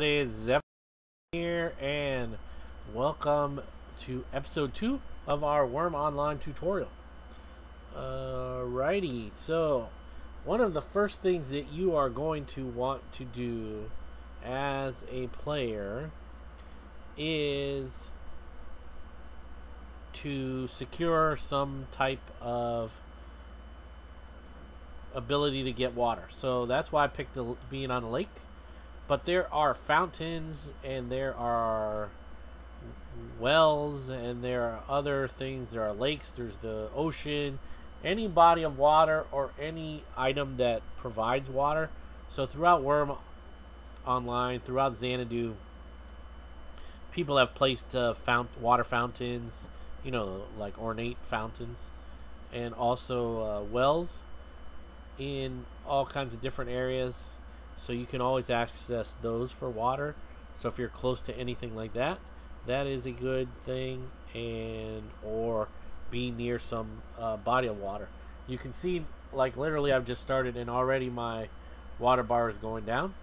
everybody, Zephyr here, and welcome to episode 2 of our Wurm online tutorial. Alrighty, so one of the first things that you are going to want to do as a player is to secure some type of ability to get water. So that's why I picked being on a lake. But there are fountains, and there are wells, and there are other things. There are lakes, there's the ocean, any body of water, or any item that provides water. So throughout Wurm Online, throughout Xanadu, people have placed water fountains, you know, like ornate fountains, and also wells in all kinds of different areas. So you can always access those for water. So if you're close to anything like that, that is a good thing. And or be near some body of water. You can see, like, literally I've just started and already my water bar is going down.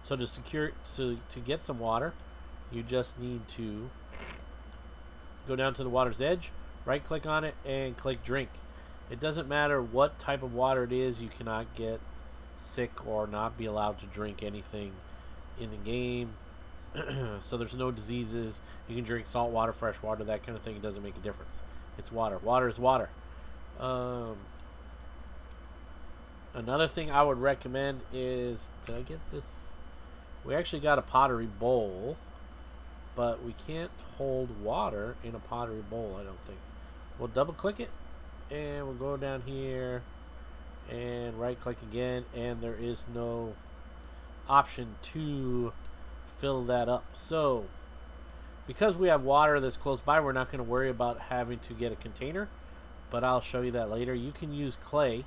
So to get some water, you just need to go down to the water's edge, right click on it, and click drink. It doesn't matter what type of water it is, you cannot get sick or not be allowed to drink anything in the game. So there's no diseases. You can drink salt water, fresh water, that kind of thing. It doesn't make a difference. It's water. Water is water. Another thing I would recommend is, did I get this? We actually got a pottery bowl, but we can't hold water in a pottery bowl, I don't think. We'll double click it, and we'll go down here and right click again, and there is no option to fill that up. So because we have water that's close by, we're not going to worry about having to get a container, but I'll show you that later. You can use clay.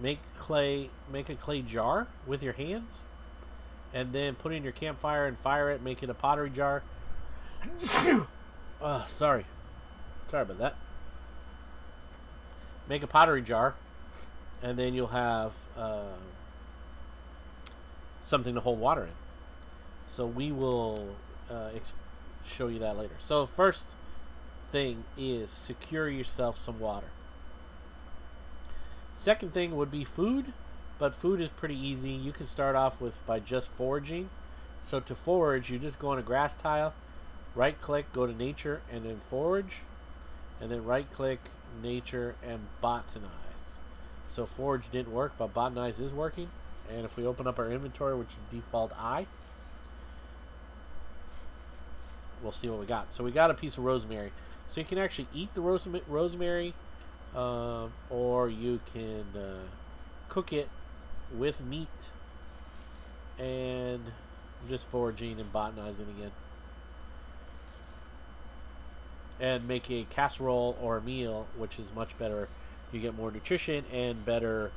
Make a clay jar with your hands, and then put in your campfire and fire it. Make it a pottery jar. Sorry about that. Make a pottery jar, and then you'll have something to hold water in. So we will show you that later. So first thing is secure yourself some water. Second thing would be food, but food is pretty easy. You can start off by just foraging. So to forage, you just go on a grass tile, right click, go to nature, and then forage, and then right click, nature, and botanize. So forage didn't work, but botanize is working. And if we open up our inventory, which is default I, we'll see what we got. So we got a piece of rosemary. So you can actually eat the rosemary, or you can cook it with meat. And I'm just foraging and botanizing again. And make a casserole or a meal, which is much better. You get more nutrition and better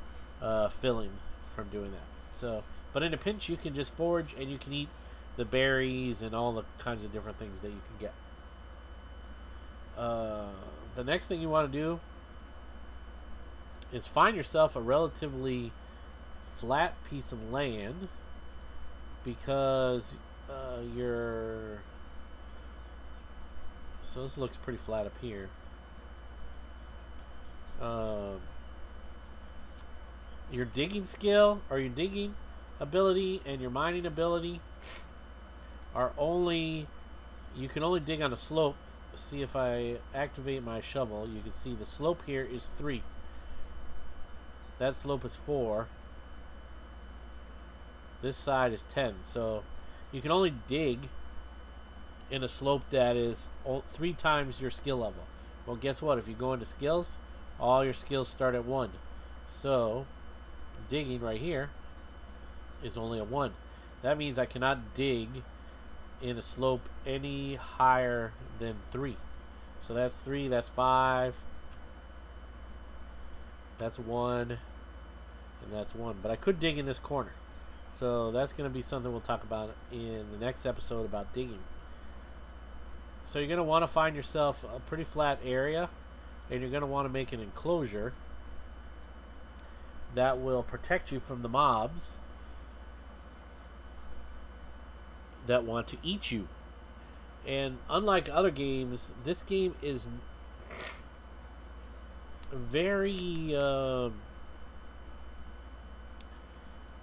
filling from doing that. So, but in a pinch, you can just forage and you can eat the berries and all the kinds of different things that you can get. The next thing you want to do is find yourself a relatively flat piece of land, because so this looks pretty flat up here. Your digging skill, or your digging ability, and your mining ability are only, you can only dig on a slope. See, if I activate my shovel, you can see the slope here is 3. That slope is 4. This side is 10. So you can only dig in a slope that is 3 times your skill level. Well, guess what? If you go into skills, all your skills start at 1. So digging right here is only a 1. That means I cannot dig in a slope any higher than 3. So that's 3, that's 5, that's 1, and that's 1. But I could dig in this corner. So that's going to be something we'll talk about in the next episode about digging. So you're going to want to find yourself a pretty flat area, and you're going to want to make an enclosure that will protect you from the mobs that want to eat you. And unlike other games, this game is very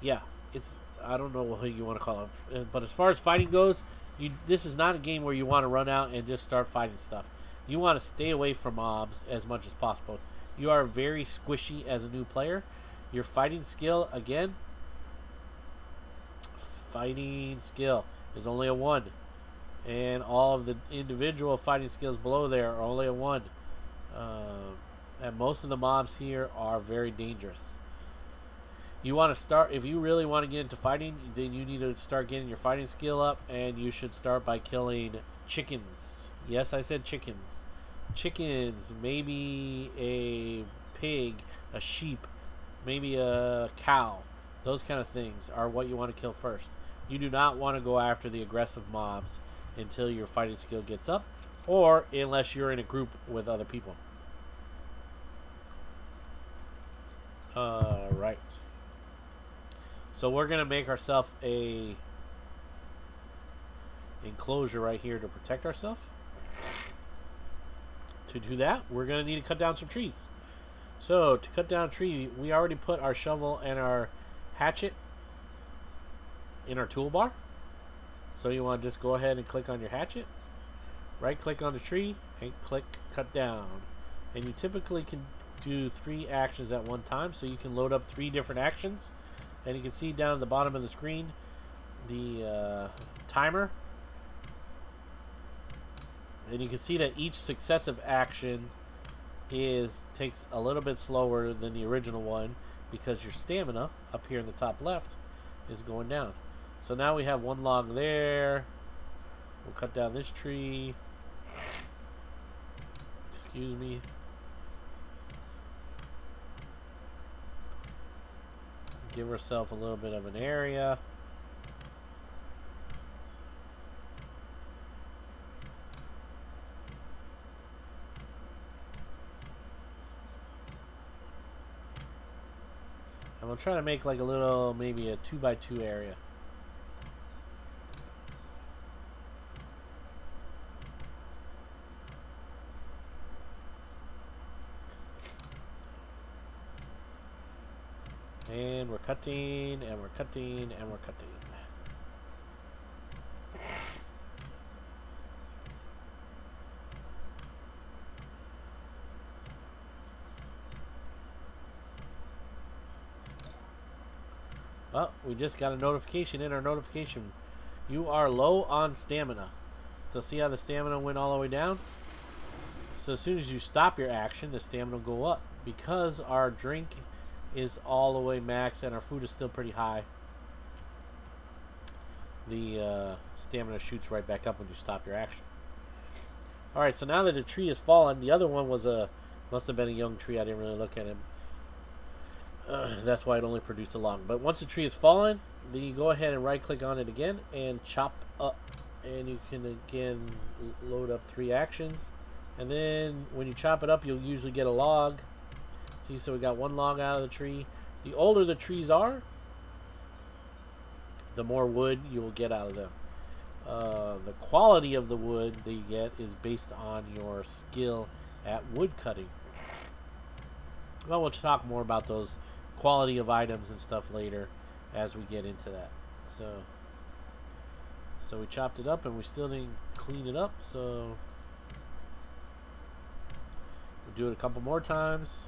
yeah, it's, I don't know what you want to call it, but as far as fighting goes, this is not a game where you want to run out and just start fighting stuff. You want to stay away from mobs as much as possible. You are very squishy as a new player. Your fighting skill, again, fighting skill is only a 1. And all of the individual fighting skills below there are only a 1. And most of the mobs here are very dangerous. You want to start, if you really want to get into fighting, then you need to start getting your fighting skill up, and you should start by killing chickens. Yes, I said chickens. Chickens, maybe a pig, a sheep, maybe a cow. Those kind of things are what you want to kill first. You do not want to go after the aggressive mobs until your fighting skill gets up, or unless you're in a group with other people. Right. So we're going to make ourselves a enclosure right here to protect ourselves. To do that, we're going to need to cut down some trees. So to cut down a tree, we already put our shovel and our hatchet in our toolbar. So you want to just go ahead and click on your hatchet, right click on the tree, and click cut down. And you typically can do 3 actions at one time, so you can load up 3 different actions. And you can see down at the bottom of the screen the timer, and you can see that each successive action takes a little bit slower than the original one, because your stamina up here in the top left is going down. So now we have 1 log there. We'll cut down this tree. Excuse me. Give herself a little bit of an area. And we'll try to make like a little, maybe a 2x2 area. And we're cutting, and we're cutting, and we're cutting. Well, we just got a notification in our notification. You are low on stamina. So see how the stamina went all the way down? So as soon as you stop your action, the stamina will go up. Because our drink is all the way max and our food is still pretty high, the stamina shoots right back up when you stop your action. Alright, so now that the tree has fallen, the other one was must have been a young tree. I didn't really look at him. That's why it only produced a log. But once the tree has fallen, then you go ahead and right click on it again and chop up, and you can again load up 3 actions. And then when you chop it up, you'll usually get a log. See, so we got 1 log out of the tree. The older the trees are, the more wood you will get out of them. The quality of the wood that you get is based on your skill at woodcutting. Well, we'll talk more about those quality of items and stuff later as we get into that. So we chopped it up and we still didn't clean it up, so we'll do it a couple more times.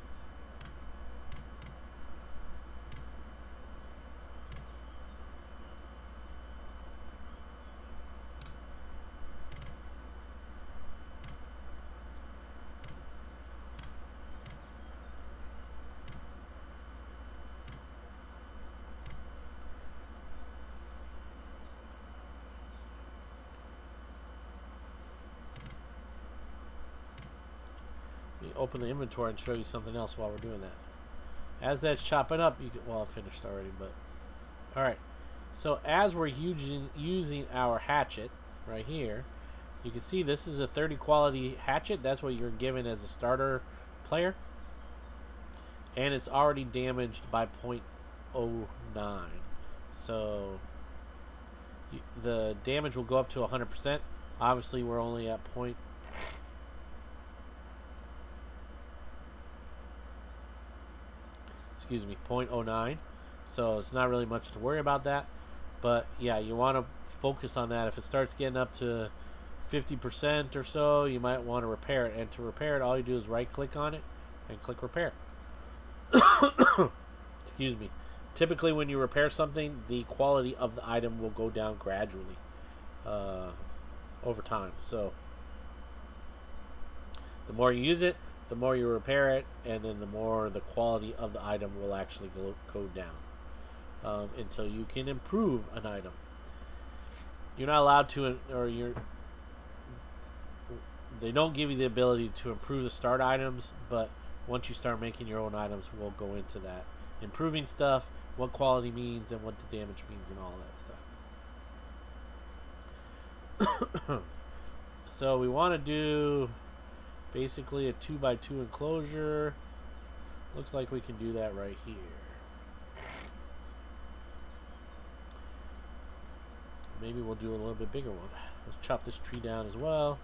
Open the inventory and show you something else while we're doing that. As that's chopping up, you can, well, I finished already, but alright. So as we're using our hatchet right here, you can see this is a 30 quality hatchet. That's what you're given as a starter player, and it's already damaged by 0.09. So the damage will go up to 100%. Obviously, we're only at point. Excuse me, 0.09. So it's not really much to worry about that. But yeah, you want to focus on that. If it starts getting up to 50% or so, you might want to repair it. And to repair it, all you do is right click on it and click repair. Excuse me. Typically when you repair something, the quality of the item will go down gradually over time. So the more you use it, the more you repair it, and then the more the quality of the item will actually go down until you can improve an item. You're not allowed to, they don't give you the ability to improve the start items, but once you start making your own items, we'll go into that. Improving stuff, what quality means, and what the damage means, and all that stuff. So we want to do basically a 2x2 enclosure. Looks like we can do that right here. Maybe we'll do a little bit bigger one. Let's chop this tree down as well.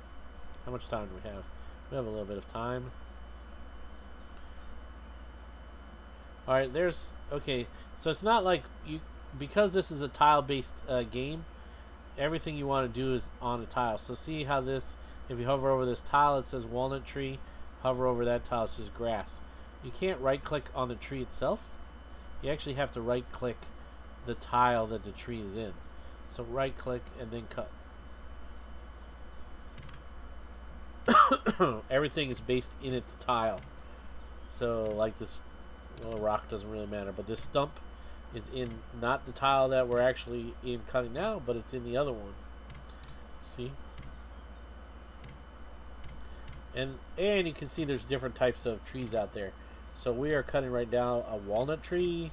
How much time do we have? We have a little bit of time. Alright, there's... Okay, so it's not like you... Because this is a tile-based game, everything you want to do is on a tile. So see how this... If you hover over this tile, it says walnut tree. Hover over that tile, it's just grass. You can't right-click on the tree itself. You actually have to right-click the tile that the tree is in. So right-click and then cut. Everything is based in its tile. So like this, well, rock doesn't really matter, but this stump is in not the tile that we're actually in cutting now, but it's in the other one. See? And you can see there's different types of trees out there. So we are cutting right now a walnut tree.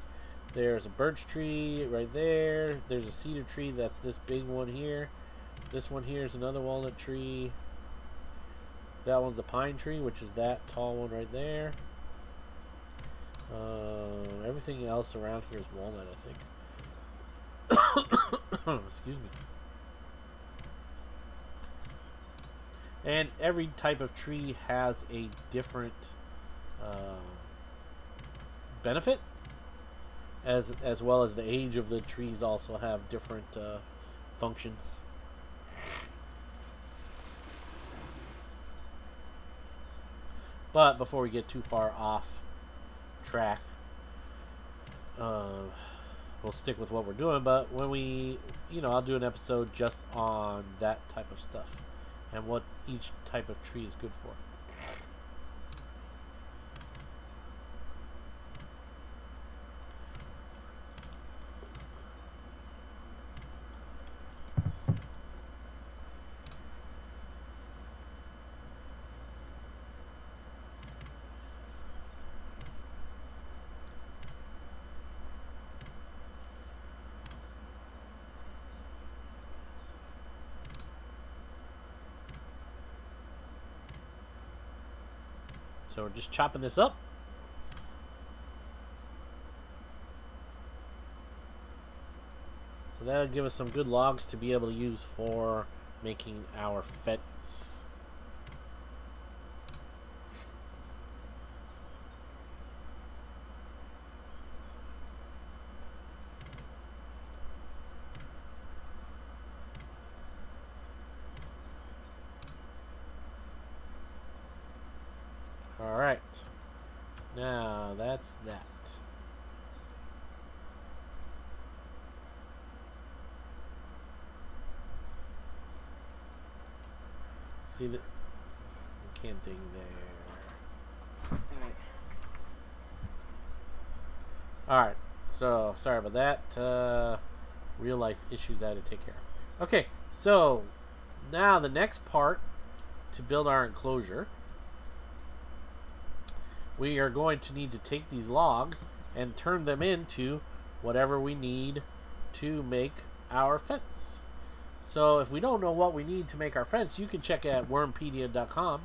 There's a birch tree right there. There's a cedar tree. That's this big one here. This one here is another walnut tree. That one's a pine tree, which is that tall one right there. Everything else around here is walnut, I think. Excuse me. And every type of tree has a different benefit, as well as the age of the trees also have different functions. But before we get too far off track, we'll stick with what we're doing. But when we, I'll do an episode just on that type of stuff and what each type of tree is good for. So we're just chopping this up. So that'll give us some good logs to be able to use for making our fence. Alright, now that's that. See that? We can't dig there. Alright, so sorry about that. Real life issues I had to take care of. Okay, so now the next part to build our enclosure. We are going to need to take these logs and turn them into whatever we need to make our fence. So if we don't know what we need to make our fence, you can check at wurmpedia.com,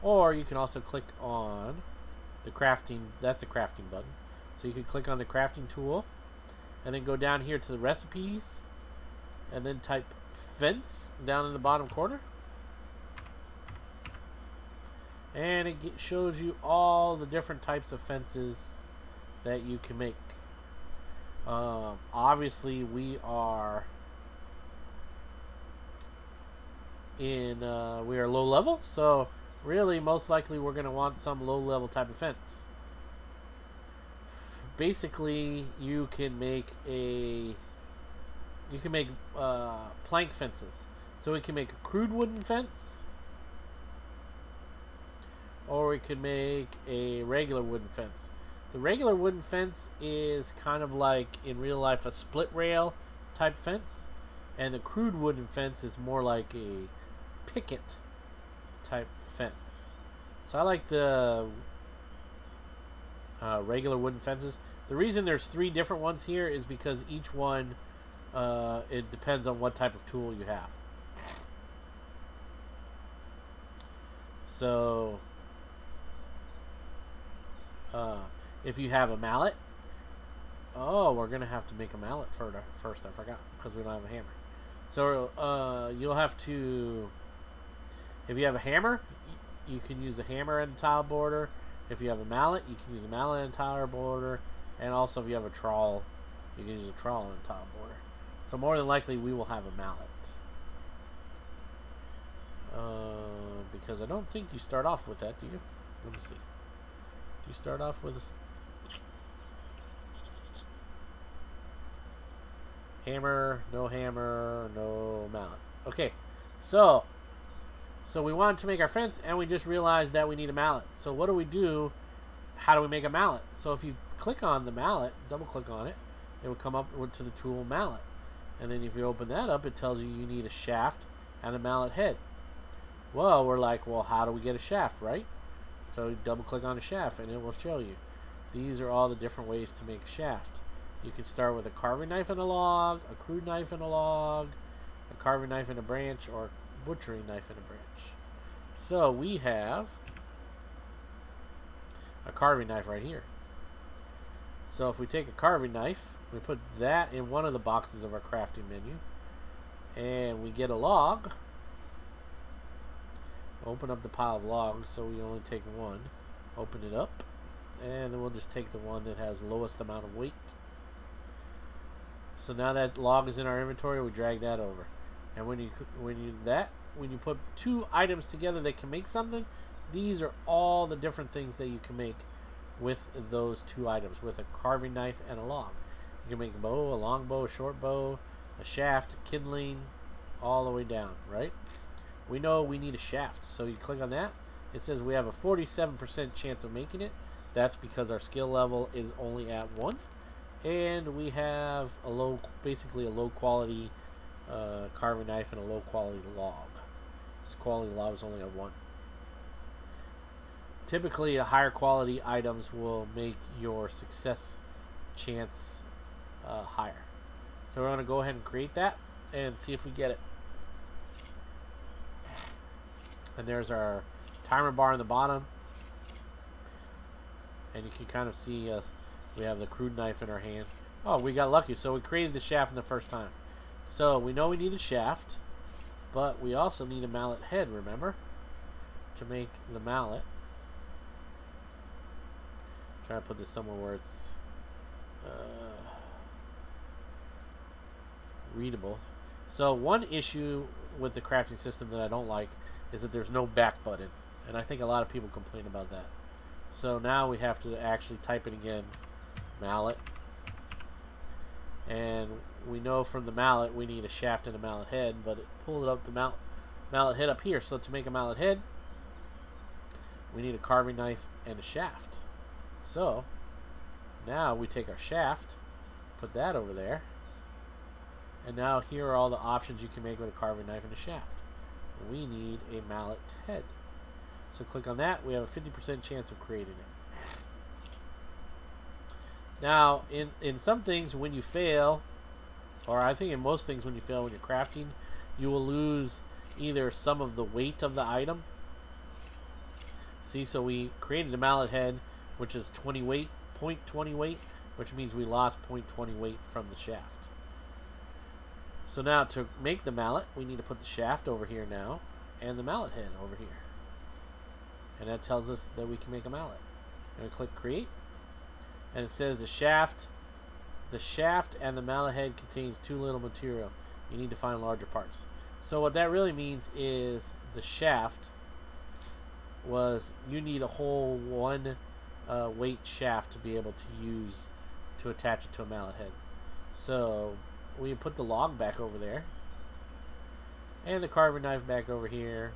or you can also click on the crafting. That's the crafting button. So you can click on the crafting tool and then go down here to the recipes, and then type fence down in the bottom corner. And it shows you all the different types of fences that you can make. Obviously, we are low level, so really most likely we're going to want some low level type of fence. Basically, you can make plank fences. So we can make a crude wooden fence, or we could make a regular wooden fence. The regular wooden fence is kind of like, in real life, a split rail type fence, and the crude wooden fence is more like a picket type fence. So I like the regular wooden fences. The reason there's 3 different ones here is because each one, it depends on what type of tool you have. So if you have a mallet, we're gonna have to make a mallet first. I forgot, because we don't have a hammer. So you'll have to, if you have a hammer, you can use a hammer and a tile border. If you have a mallet, you can use a mallet and a tile border. And also, if you have a trowel, you can use a trowel and a tile border. So more than likely, we will have a mallet. Because I don't think you start off with that, do you? Let me see. Do you start off with a hammer, no mallet. Okay, so we wanted to make our fence, and we just realized that we need a mallet. So what do we do? How do we make a mallet? So if you click on the mallet, double click on it, it will come up to the tool mallet. And then if you open that up, it tells you need a shaft and a mallet head. Well, we're like, well, how do we get a shaft, right? So you double click on the shaft and it will show you. These are all the different ways to make a shaft. You can start with a carving knife and a log, a crude knife and a log, a carving knife and a branch, or a butchering knife and a branch. So we have a carving knife right here. So if we take a carving knife, we put that in one of the boxes of our crafting menu, and we get a log. Open up the pile of logs, so we only take one. Open it up, and then we'll just take the one that has lowest amount of weight. So now that log is in our inventory, we drag that over. And when you put 2 items together that can make something, these are all the different things that you can make with those 2 items, with a carving knife and a log. You can make a bow, a long bow, a short bow, a shaft, a kindling, all the way down, right? We know we need a shaft, so you click on that. It says we have a 47% chance of making it. That's because our skill level is only at 1, and we have basically a low quality carving knife and a low quality log. This quality log is only at 1. Typically, higher quality items will make your success chance higher. So we're going to go ahead and create that and see if we get it. And there's our timer bar in the bottom. And you can kind of see we have the crude knife in our hand. Oh, we got lucky. So we created the shaft in the first time. So we know we need a shaft, but we also need a mallet head, remember? To make the mallet. Try to put this somewhere where it's readable. So one issue with the crafting system that I don't like is that there's no back button, and I think a lot of people complain about that. So now we have to actually type it again, mallet, and we know from the mallet we need a shaft and a mallet head, but it pulled up the mallet head up here. So to make a mallet head, we need a carving knife and a shaft. So now we take our shaft, put that over there, and now here are all the options you can make with a carving knife and a shaft. We need a mallet head. So click on that. We have a 50% chance of creating it. Now, in some things, when you fail, or I think in most things when you fail when you're crafting, you will lose either some of the weight of the item. See, so we created a mallet head, which is 20 weight, 0.20 weight, which means we lost 0.20 weight from the shaft. So now to make the mallet, we need to put the shaft over here now, and the mallet head over here. And that tells us that we can make a mallet. I'm going to click create, and it says the shaft and the mallet head contains too little material. You need to find larger parts. So what that really means is the shaft was, you need a whole one weight shaft to be able to use to attach it to a mallet head. So we put the log back over there, and the carving knife back over here.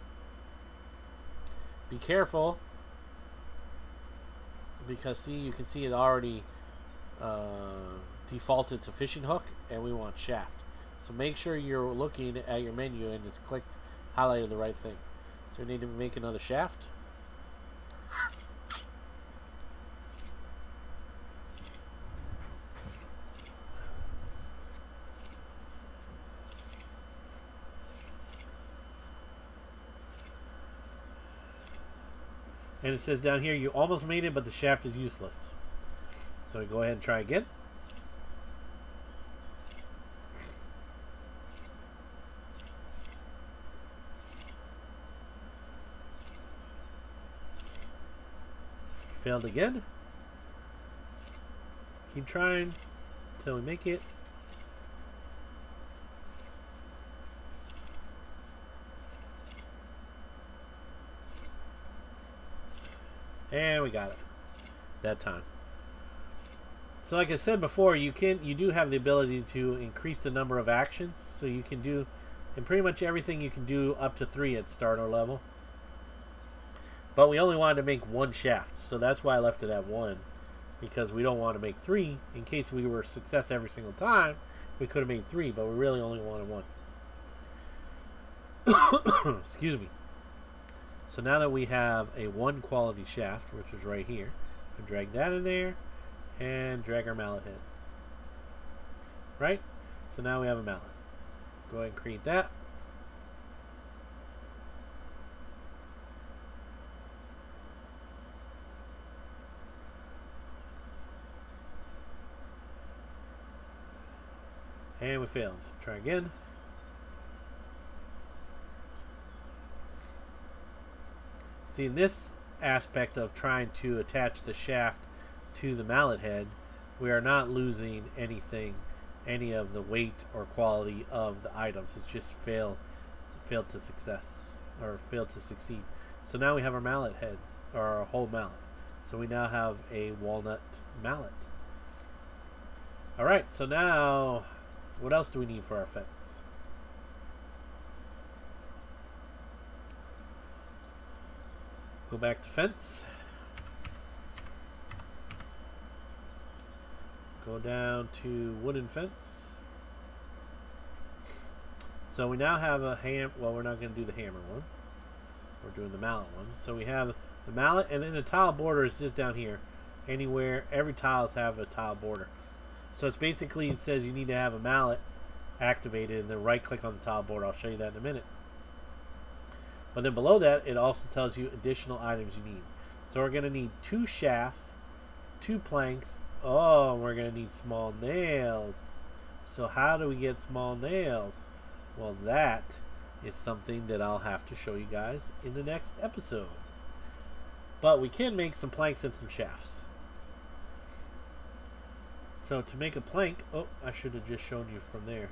Be careful, because see, you can see it already defaulted to fishing hook, and we want shaft. So make sure you're looking at your menu and it's clicked, highlighted the right thing. So we need to make another shaft. And it says down here, you almost made it, but the shaft is useless. So we go ahead and try again. Failed again. Keep trying until we make it. And we got it that time. So like I said before, you do have the ability to increase the number of actions. So you can do, and pretty much everything you can do up to 3 at starter level. But we only wanted to make 1 shaft, so that's why I left it at 1, because we don't want to make 3. In case we were a success every single time, we could have made 3, but we really only wanted 1. Excuse me. So now that we have a 1 quality shaft, which is right here, we drag that in there and drag our mallet head. Right? So now we have a mallet. Go ahead and create that. And we failed. Try again. See, in this aspect of trying to attach the shaft to the mallet head, we are not losing anything, any of the weight or quality of the items. It's just failed to success, or failed to succeed. So now we have our mallet head, or our whole mallet. So we now have a walnut mallet. Alright, so now what else do we need for our fence? Go back to fence. Go down to wooden fence. So we now have a well, we're not going to do the hammer one. We're doing the mallet one. So we have the mallet, and then the tile border is just down here. Anywhere, every tiles have a tile border. So it's basically, it says you need to have a mallet activated, and then right click on the tile border. I'll show you that in a minute. But then below that, it also tells you additional items you need. So we're going to need 2 shafts, 2 planks. Oh, we're going to need small nails. So how do we get small nails? Well, that is something that I'll have to show you guys in the next episode. But we can make some planks and some shafts. So to make a plank, oh, I should have just shown you from there.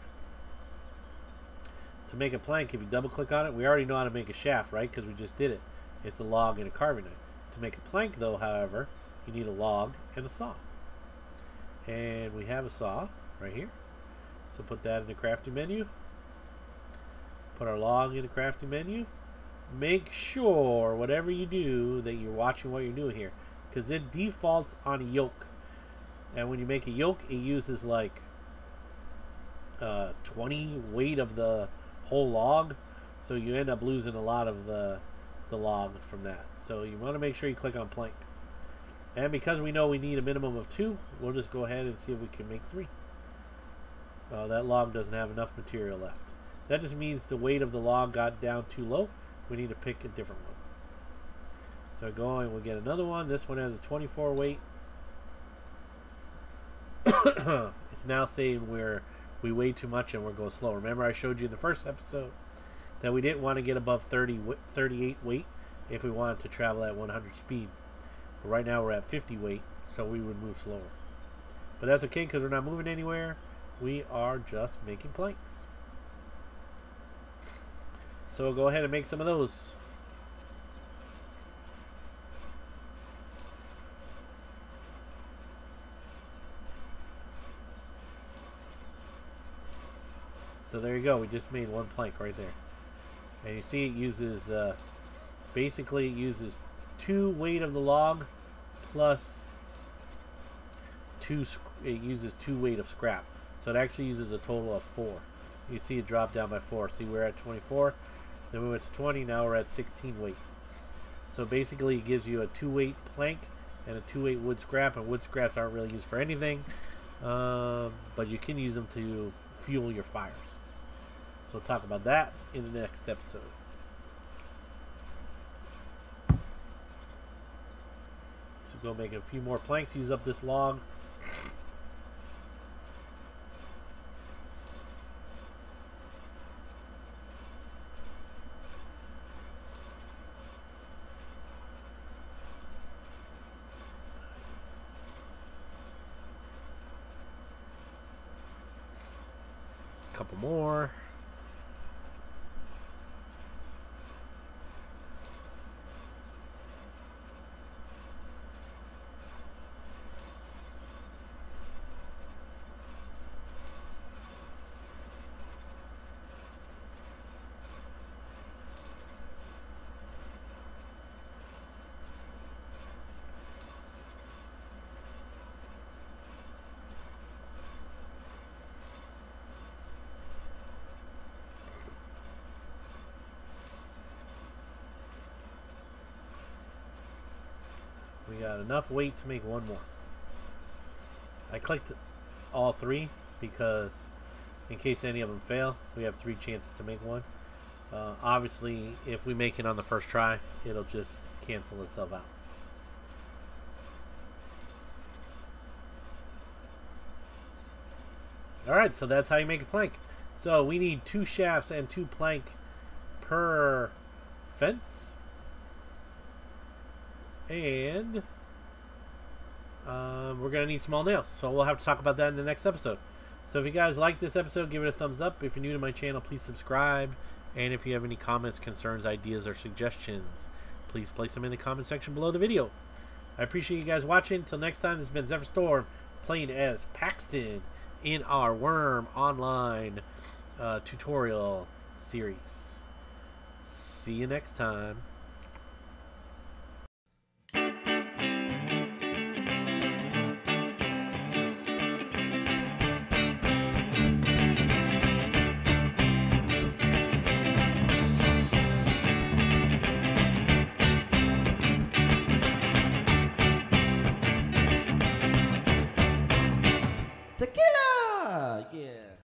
To make a plank, if you double click on it, we already know how to make a shaft, right? Because we just did it. It's a log and a carving knife. To make a plank, though, however, you need a log and a saw. And we have a saw right here. So put that in the crafting menu. Put our log in the crafting menu. Make sure, whatever you do, that you're watching what you're doing here. Because it defaults on a yoke. And when you make a yoke, it uses like 20 weight of the whole log, so you end up losing a lot of the log from that. So you want to make sure you click on planks. And because we know we need a minimum of 2, we'll just go ahead and see if we can make 3. That log doesn't have enough material left. That just means the weight of the log got down too low. We need to pick a different one. So going, we'll get another one. This one has a 24 weight. It's now saying we're we weigh too much and we're going slow. Remember I showed you in the first episode that we didn't want to get above 38 weight if we wanted to travel at 100 speed. But right now we're at 50 weight, so we would move slower. But that's okay because we're not moving anywhere. We are just making planks. So we'll go ahead and make some of those. So there you go. We just made one plank right there. And you see it uses, basically it uses 2 weight of the log plus it uses 2 weight of scrap. So it actually uses a total of 4. You see it drop down by 4. See, we're at 24. Then we went to 20. Now we're at 16 weight. So basically it gives you a 2 weight plank and a 2 weight wood scrap. And wood scraps aren't really used for anything. But you can use them to fuel your fires. So we'll talk about that in the next episode. So go make a few more planks, use up this log. A couple more. We got enough weight to make one more. I clicked all 3 because in case any of them fail, we have 3 chances to make one. Obviously, if we make it on the first try, it'll just cancel itself out. Alright, so that's how you make a plank. So we need 2 shafts and 2 plank per fence. And we're going to need small nails. So we'll have to talk about that in the next episode. So if you guys like this episode, give it a thumbs up. If you're new to my channel, please subscribe. And if you have any comments, concerns, ideas, or suggestions, please place them in the comment section below the video. I appreciate you guys watching. Until next time, this has been Zephyr Storm playing as Paxton in our Wurm online tutorial series. See you next time.